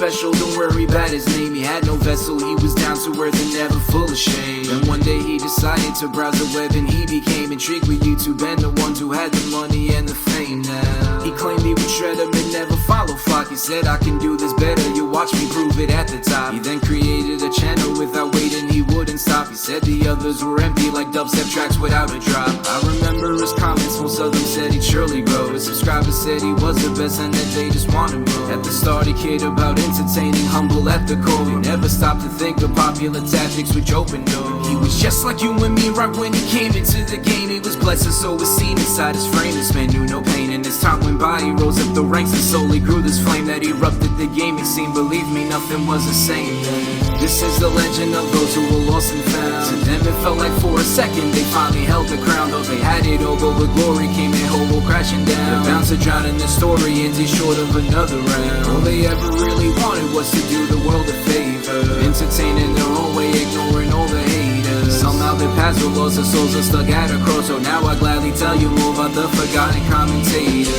special, don't worry about his name. He had no vessel, he was down to earth and never full of shame. Then one day he decided to browse the web and he became intrigued with YouTube and the ones who had the money and the fame now. He claimed he would shred them and never follow flock. He said, I can do this better, you watch me prove it at the top. He then created a channel without waiting, he wouldn't stop. He said the others were empty like dubstep tracks without a drop. I remember his comments, most of them said he'd surely grow. His subscribers said he was the best and that they just wanted more. At the start he cared about entertaining, humble at the core. He never stopped to think of popular tactics which opened doors. He was just like you and me right when he came into the game. He was blessed and so was seen inside his frame. This man knew no pain, and as time went by he rose up the ranks and slowly grew this flame that erupted the gaming scene. Believe me, nothing was the same then. This is the legend of those who were lost and found. To them it felt like for a second they finally held the crown. Though they had it all, but the glory came in hobo crashing down. The bouncer drowned in the story, ends short of another round. All they ever really wanted was to do the world a favor, entertaining their own way, ignoring all the haters. Somehow their paths were lost, their souls are stuck at a crossroad. Now I gladly tell you more about the forgotten commentator.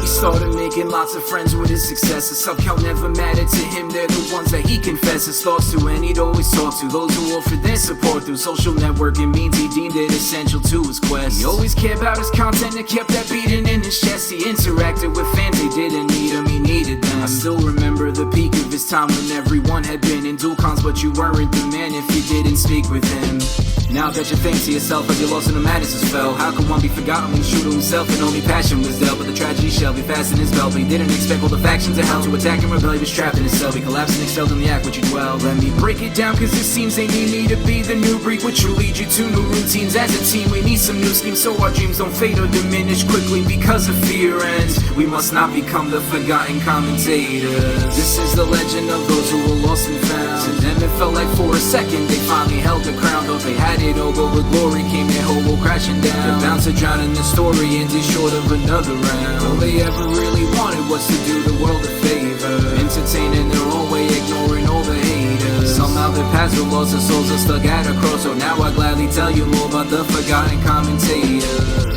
He started making lots of friends with his success. His sub count never mattered to him, they're the ones that he confessed his thoughts to, and he'd always talk to those who offered their support through social networking means. He deemed it essential to his quest. He always cared about his content and kept that beating in his chest. He interacted with fans, they didn't need him, he needed them. I still remember the peak of his time when everyone had been in dual cons, but you weren't the man if you didn't speak with him. Now that you think to yourself like you're lost in the madness as fell. How could one be forgotten when he's true to himself and only passion was dealt? But the tragedy shall be fast in his belt. But he didn't expect all the factions of hell to attack and rebel. He was trapped in his cell, he collapsed and excelled in the act which he dwelled. Let me break it down, cause it seems they need me to be the new breed, which will lead you to new routines. As a team we need some new schemes so our dreams don't fade or diminish quickly because of fear ends. We must not become the forgotten commentators. This is the legend of those who were lost and found. To them it felt like for a second they finally held the crown. Though they had it all, but with glory came their hobo crashing down. The bouncer drowned in the story, ends short of another round. All they ever really wanted was to do the world a favor, entertaining their own way, ignoring all the haters. Somehow their paths were lost, their souls are stuck at a crossroad. Now I gladly tell you more about the forgotten commentator.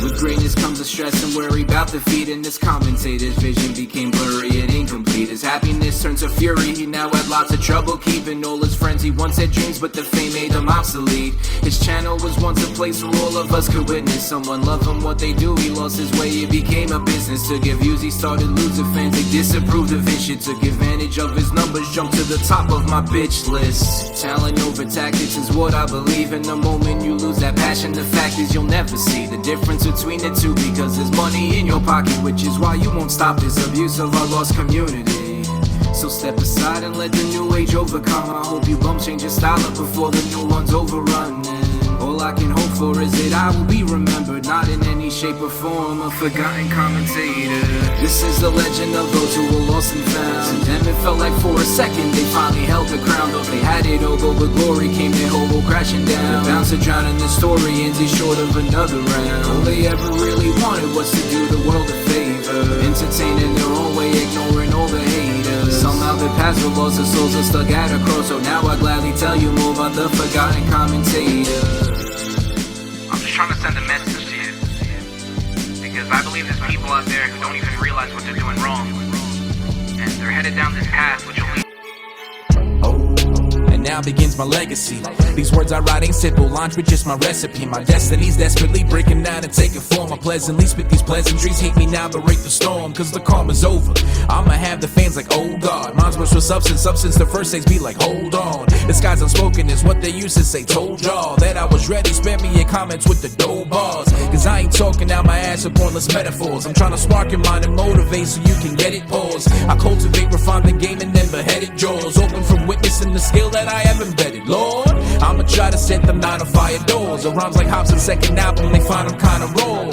With greatness comes a stress and worry about defeat, and this commentator's vision became blurry and incomplete. His happiness turned to fury, he now had lots of trouble keeping all his friends. He once had dreams, but the fame made them obsolete. His channel was once a place where all of us could witness someone love him what they do. He lost his way, it became a business. To get views he started losing fans, they disapproved of his shit. Took advantage of his numbers, jumped to the top of my bitch list. Talent over tactics is what I believe. In the moment you lose that passion, the fact is you'll never see the difference between the two, because there's money in your pocket, which is why you won't stop this abuse of our lost community. So step aside and let the new age overcome. I hope you won't change your style up before the new one's overrun. All I can hope for is that I will be remembered, not in any shape or form, a forgotten commentator. This is the legend of those who were lost and found. To them it felt like for a second they finally held the crown. Though they had it all, but with glory came their hobo crashing down. The bouncer drowned in the story, ends short of another round. All they ever really wanted was to do the world a favor, entertaining their own way, ignoring all the haters. Somehow their paths were lost, their souls are stuck at a crossroad. Now I gladly tell you more about the forgotten commentator. I'm just trying to send a message to you, because I believe there's people out there who don't even realize what they're doing wrong, and they're headed down this path which will lead. Now begins my legacy. These words I write ain't simple, launch with just my recipe. My destiny's desperately breaking down and taking form. I pleasantly spit these pleasantries, hate me now but rate the storm, cause the calm is over. I'ma have the fans like, oh god. Mine's worse for substance, the first stage be like, hold on. The sky's unspoken is what they used to say, told y'all that I was ready. Spam me in comments with the dough bars, cause I ain't talking out my ass with pointless metaphors. I'm trying to spark your mind and motivate so you can get it paused. I cultivate, refine the game and then beheaded jaws, open from witnessing the skill that I have embedded. Lord, I'ma try to set them down to fire doors. The rhymes like Hobson's second album, they find them kinda raw.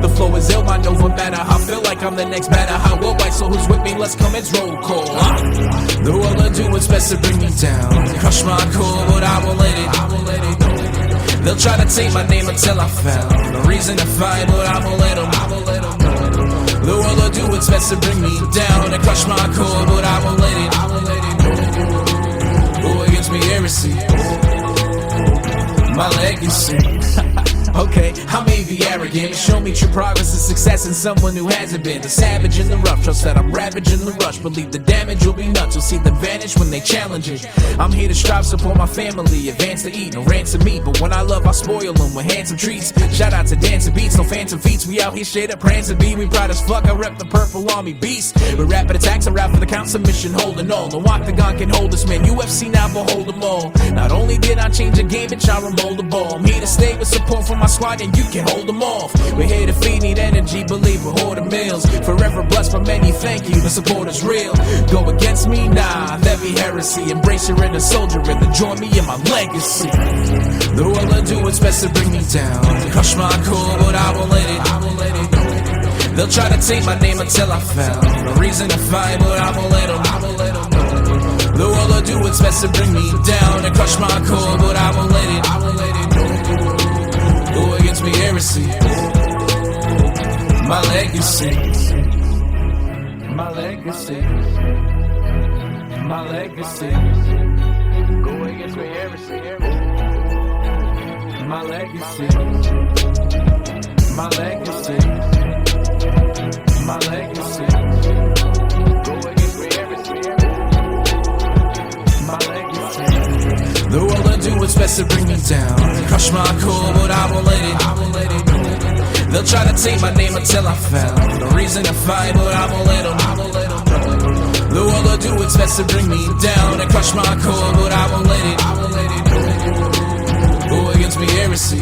The flow is ill, I know no matter how I feel like I'm the next batter. How will I? So who's with me? Let's commence roll call. The world I do its best to bring me down, crush my core, but I won't let it go. They'll try to take my name until I found a reason to fight, but I won't let them. The world will do its best to bring me down and crush my core, but I won't let it go against me heresy, my legacy. Okay, I may be arrogant, but show me true progress and success in someone who hasn't been. The savage in the rough, trust that I'm ravaging the rush. Believe the damage will be nuts, you'll see them vanish when they challenge it. I'm here to strive, support my family, advance to eat, no ransom meat. But when I love, I spoil them with handsome treats. Shout out to dancing beats, no phantom feats. We out here straight up prancing beat. We proud as fuck, I rep the purple army beast. With rapid attacks, I'm out for the count submission, holding on. No octagon can hold us, man. UFC now, behold them all. Not only did I change the game, bitch, I roll the ball. I'm here to stay with support from my squad, and you can hold them off. We're here to feed, need energy, believe we're hoarding meals. Forever blessed by many, thank you, the support is real. Go against me, nah, that be heresy. Embrace your inner soldier and then join me in my legacy. The world will do its best to bring me down, crush my core, but I won't let it. They'll try to take my name until I found a reason to fight, but I won't let them. The world will do its best to bring me down and crush my core, but I won't let it. Go against me, heresy. My legacy. My legacy. My legacy. Go against me, heresy. My legacy. My legacy. My legacy. Go against me, heresy. My legacy. The world will do its best to bring me down, crush my core, but I won't let it. They'll try to take my name until I found a reason to fight, but I won't let them. The world will do its best to bring me down and crush my core, but I won't let it. Go against me, heresy.